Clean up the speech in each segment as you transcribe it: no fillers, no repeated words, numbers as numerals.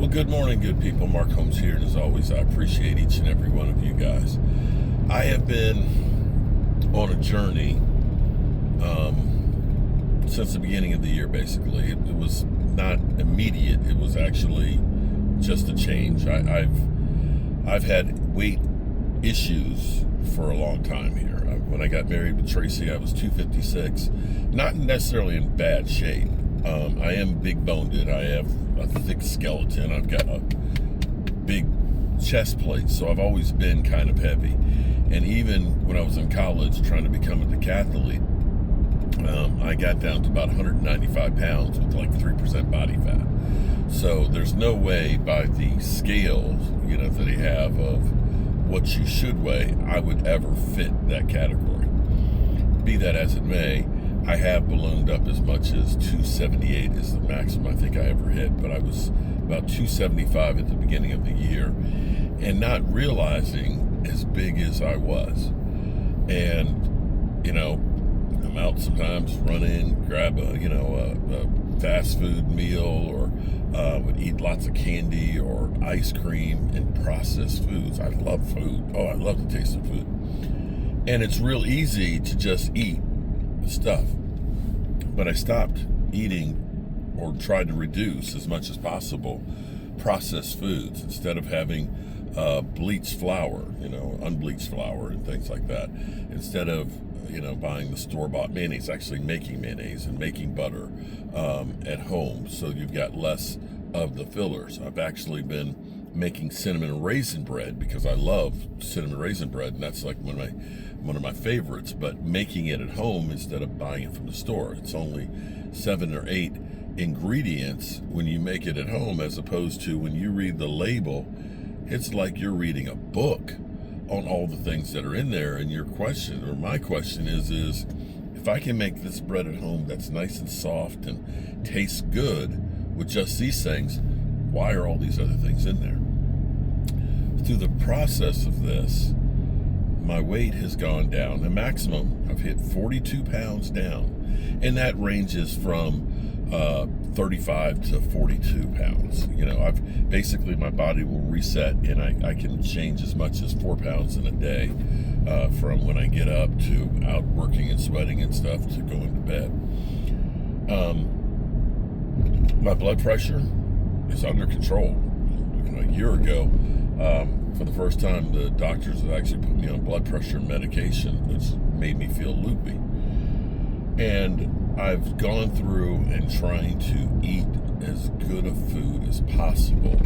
Well, good morning, good people. Mark Holmes here, and as always, I appreciate each and every one of you guys. I have been on a journey since the beginning of the year, basically. It was not immediate. It was actually just a change. I've had weight issues for a long time here. When I got married with Tracy, I was 256, not necessarily in bad shape. I am big boned. I have a thick skeleton. I've got a big chest plate, so I've always been kind of heavy. And even when I was in college trying to become a decathlete, I got down to about 195 pounds with like 3% body fat. So there's no way by the scales, that they have of what you should weigh, I would ever fit that category. Be that as it may, I have ballooned up as much as 278 is the maximum I think I ever hit, but I was about 275 at the beginning of the year and not realizing as big as I was. And, I'm out sometimes, run in, grab a fast food meal, or would eat lots of candy or ice cream and processed foods. I love food. Oh, I love the taste of food. And it's real easy to just eat stuff. But I stopped eating, or tried to reduce as much as possible, processed foods instead of having bleached flour, unbleached flour and things like that. Instead of buying the store-bought mayonnaise, actually making mayonnaise and making butter at home, so you've got less of the fillers. I've actually been making cinnamon raisin bread because I love cinnamon raisin bread, and that's like one of my favorites. But making it at home instead of buying it from the store. It's only 7 or 8 ingredients when you make it at home, as opposed to when you read the label, it's like you're reading a book on all the things that are in there. And your question, or my question is if I can make this bread at home that's nice and soft and tastes good with just these things, why are all these other things in there? Through the process of this, my weight has gone down. The maximum, I've hit 42 pounds down, and that ranges from 35 to 42 pounds. I've basically, my body will reset, and I can change as much as 4 pounds in a day from when I get up to out working and sweating and stuff to going to bed. My blood pressure is under control. A year ago, for the first time, the doctors have actually put me on blood pressure medication, which made me feel loopy. And I've gone through and trying to eat as good of food as possible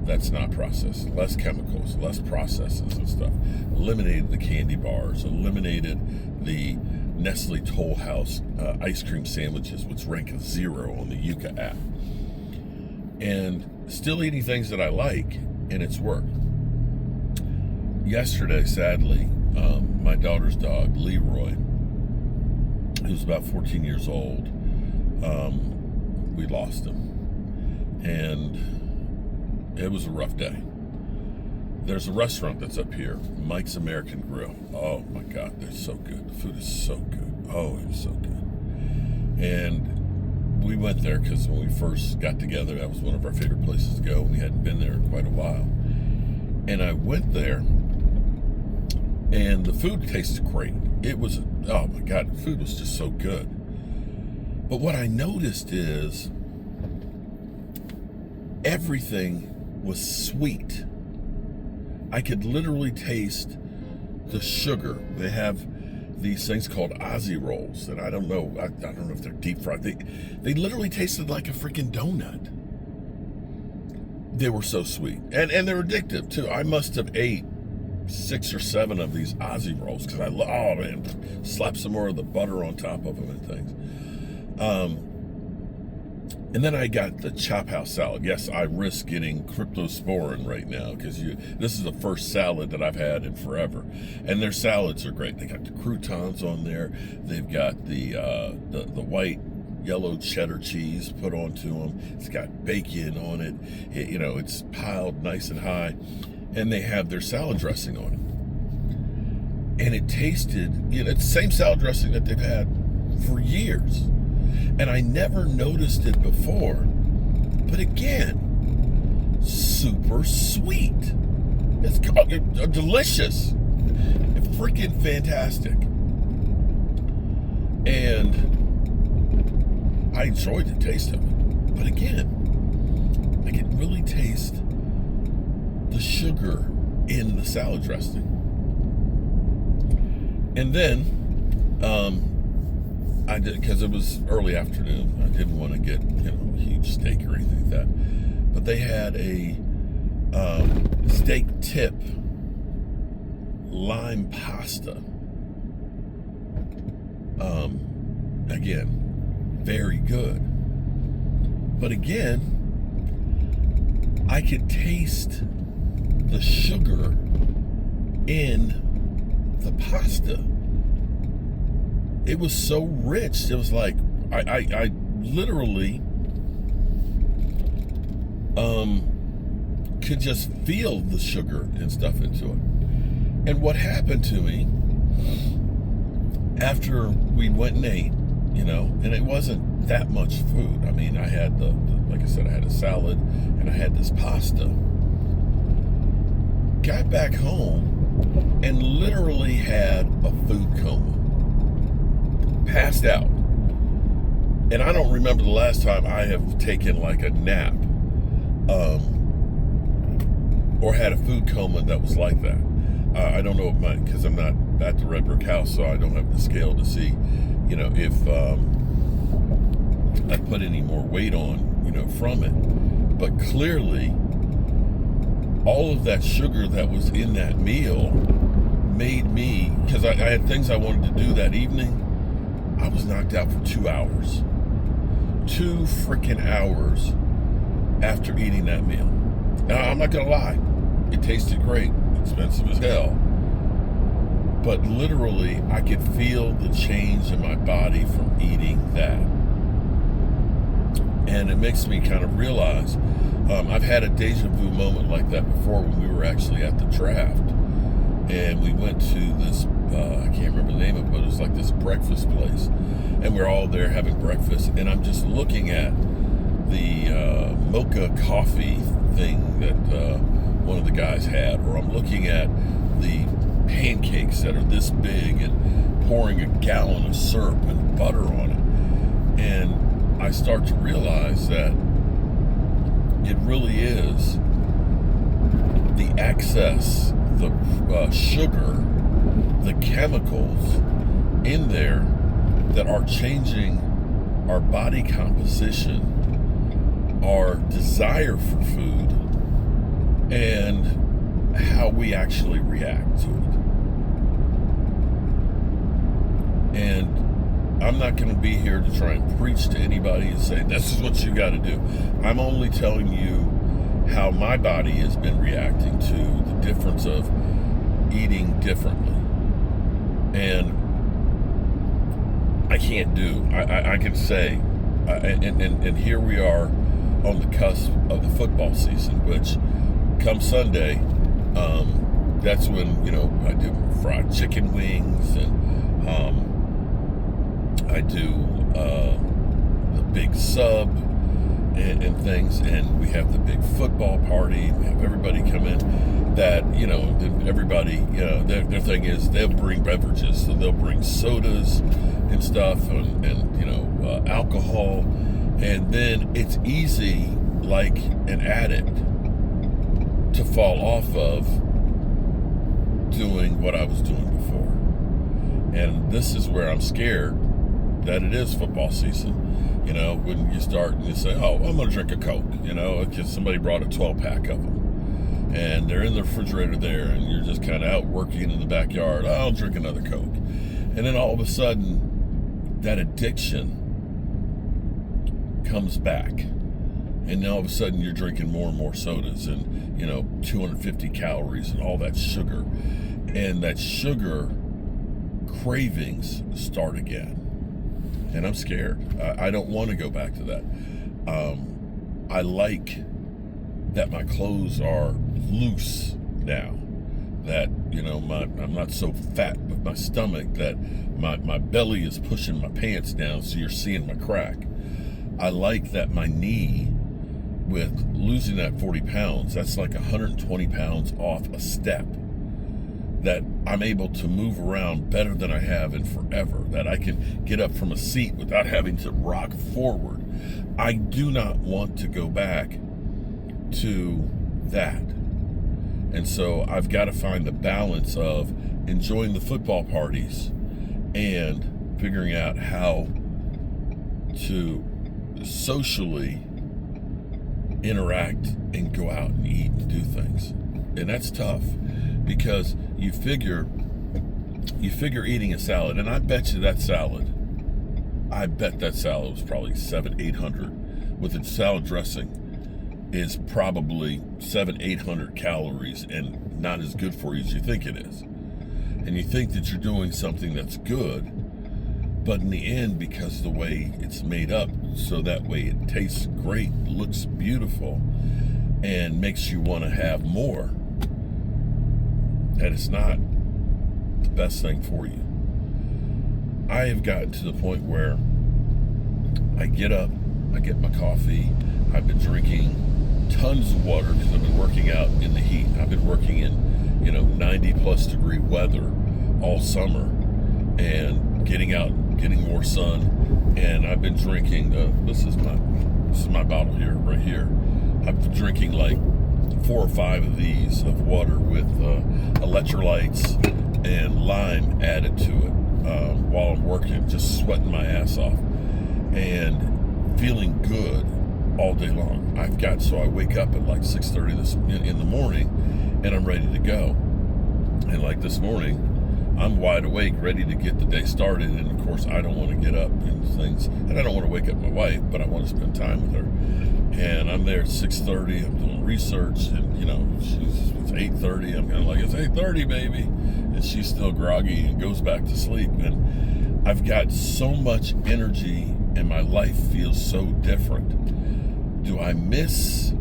that's not processed, less chemicals, less processes and stuff. Eliminated the candy bars, eliminated the Nestle Toll House ice cream sandwiches, which rank a 0 on the Yuka app. And still eating things that I like, and it's worked. Yesterday, sadly, my daughter's dog, Leroy, who's about 14 years old, we lost him. And it was a rough day. There's a restaurant that's up here, Mike's American Grill. Oh my God, they're so good. The food is so good. Oh, it was so good. And we went there because when we first got together, that was one of our favorite places to go. We hadn't been there in quite a while. And I went there, and the food tasted great. It was, oh my God, the food was just so good. But what I noticed is everything was sweet. I could literally taste the sugar. They have these things called Aussie rolls, and I don't know if they're deep fried. They literally tasted like a freaking donut. They were so sweet, and they're addictive too. I must have ate 6 or 7 of these Aussie rolls because slap some more of the butter on top of them and things. And then I got the Chop House salad. Yes, I risk getting cryptosporin right now because this is the first salad that I've had in forever. And their salads are great. They got the croutons on there. They've got the white yellow cheddar cheese put onto them. It's got bacon on it. It's piled nice and high. And they have their salad dressing on it. And it tasted, it's the same salad dressing that they've had for years. And I never noticed it before. But again, super sweet. It's delicious. It's freaking fantastic. And I enjoyed the taste of it. But again, I could really taste the sugar in the salad dressing. And then I did, because it was early afternoon, I didn't want to get a huge steak or anything like that, but they had a steak tip lime pasta. Again, very good, but again, I could taste the sugar in the pasta. It was so rich. It was like I literally could just feel the sugar and stuff into it. And what happened to me after we went and ate, and it wasn't that much food. I mean, I had like I said, I had a salad and I had this pasta. Got back home and literally had a food coma. Passed out. And I don't remember the last time I have taken like a nap or had a food coma that was like that. I don't know if because I'm not at the Red Brick House, so I don't have the scale to see, if I put any more weight on, from it. But clearly, all of that sugar that was in that meal made me, because I had things I wanted to do that evening, I was knocked out for 2 hours. 2 freaking hours after eating that meal. Now, I'm not going to lie. It tasted great. Expensive as hell. But literally, I could feel the change in my body from eating that. And it makes me kind of realize, I've had a deja vu moment like that before when we were actually at the draft. And we went to this, I can't remember the name of it, but it was like this breakfast place. And we're all there having breakfast. And I'm just looking at the mocha coffee thing that one of the guys had. Or I'm looking at the pancakes that are this big and pouring a gallon of syrup and butter on it. And I start to realize that it really is the excess, the sugar, the chemicals in there that are changing our body composition, our desire for food, and how we actually react to it. And I'm not going to be here to try and preach to anybody and say, this is what you got to do. I'm only telling you how my body has been reacting to the difference of eating differently. And I can't do, I can say, and here we are on the cusp of the football season, which come Sunday, that's when, I do fried chicken wings, and I do the big sub and things, and we have the big football party. We have everybody come in that, everybody, their thing is they'll bring beverages, so they'll bring sodas and stuff and alcohol, and then it's easy, like an addict, to fall off of doing what I was doing before. And this is where I'm scared that it is football season. When you start and you say, oh, I'm going to drink a Coke, because somebody brought a 12-pack of them. And they're in the refrigerator there, and you're just kind of out working in the backyard. Oh, I'll drink another Coke. And then all of a sudden, that addiction comes back. And now all of a sudden, you're drinking more and more sodas and, 250 calories and all that sugar. And that sugar cravings start again. And I'm scared. I don't want to go back to that. I like that my clothes are loose now. That, I'm not so fat with my stomach that my belly is pushing my pants down so you're seeing my crack. I like that my knee, with losing that 40 pounds, that's like 120 pounds off a step, that I'm able to move around better than I have in forever, that I can get up from a seat without having to rock forward. I do not want to go back to that. And so I've got to find the balance of enjoying the football parties and figuring out how to socially interact and go out and eat and do things. And that's tough, because you figure eating a salad, and I bet that salad was probably 700-800 with its salad dressing, is probably 700-800 calories and not as good for you as you think it is. And you think that you're doing something that's good, but in the end, because of the way it's made up, so that way it tastes great, looks beautiful, and makes you want to have more, that it's not the best thing for you. I have gotten to the point where I get up, I get my coffee, I've been drinking tons of water because I've been working out in the heat. I've been working in 90 plus degree weather all summer and getting out, getting more sun. And I've been drinking, this is my bottle here, right here. I've been drinking like 4 or 5 of these of water with electrolytes and lime added to it while I'm working, just sweating my ass off and feeling good all day long. So I wake up at like 6:30 in the morning and I'm ready to go. And like this morning, I'm wide awake, ready to get the day started. And of course, I don't want to get up and things, and I don't want to wake up my wife, but I want to spend time with her. And I'm there at 6:30. I'm doing research, and it's 8:30. I'm kind of like, it's 8:30, baby, and she's still groggy and goes back to sleep. And I've got so much energy, and my life feels so different. Do I miss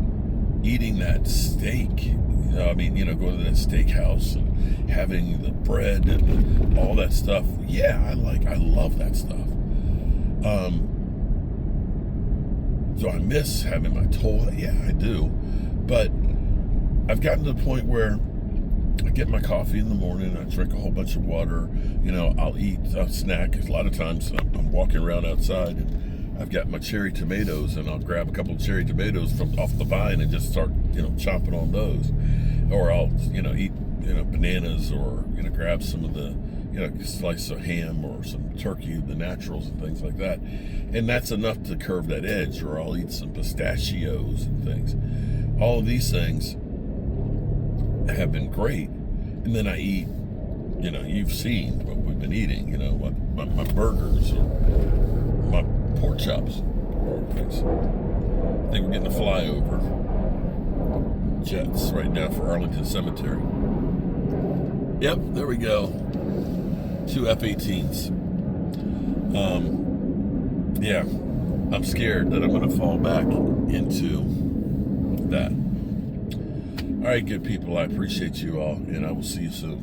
eating that steak? Going to that steakhouse and having the bread and all that stuff. Yeah, I love that stuff. Do I miss having my toll? Yeah, I do. But I've gotten to the point where I get my coffee in the morning, I drink a whole bunch of water, I'll eat a snack. A lot of times I'm walking around outside and I've got my cherry tomatoes, and I'll grab a couple of cherry tomatoes from off the vine and just start, chomping on those. Or I'll, eat, bananas, or, grab some of the, slice of ham or some turkey, the naturals and things like that. And that's enough to curve that edge. Or I'll eat some pistachios and things. All of these things have been great. And then I eat, you've seen what we've been eating, my burgers or my pork chops or things. I think we're getting a flyover. Jets right now for Arlington Cemetery. Yep, there we go. 2 F-18s. Yeah, I'm scared that I'm going to fall back into that. All right, good people, I appreciate you all, and I will see you soon.